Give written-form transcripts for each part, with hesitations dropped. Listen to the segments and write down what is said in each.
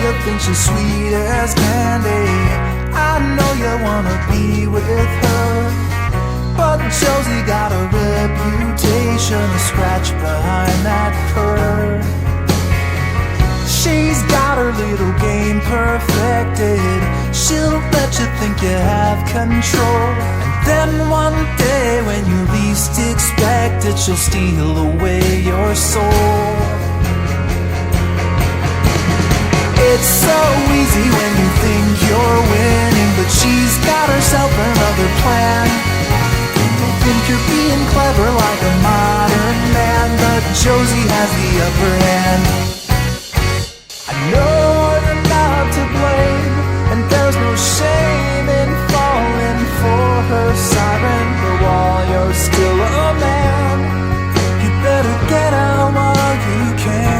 you think she's sweet as candy. I know you wanna be with her, but Josie got a reputation to scratch behind that curve. She's got her little game perfected. She'll let you think you have control, and then one day when you least expect it, she'll steal away your soul. It's so easy when you think you're winning, but she's got herself another plan. You think you're being clever like a modern man, but Josie has the upper hand. I know you're not to blame, and there's no shame in falling for her siren, but while you're still a man, you better get out while you can.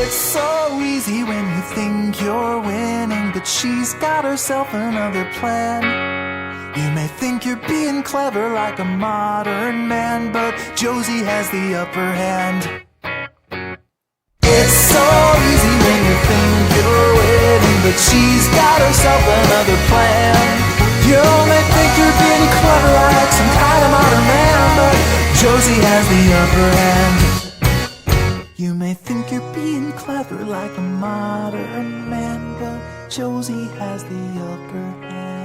It's so easy when you think you're winning, but she's got herself another plan. You may think you're being clever like a modern man, but Josie has the upper hand. It's so easy when you think you're winning, but she's got herself another plan. You may think you're being clever like some kind of modern man, but Josie has the upper hand. You may think you're being clever like a modern man, but Josie has the upper hand.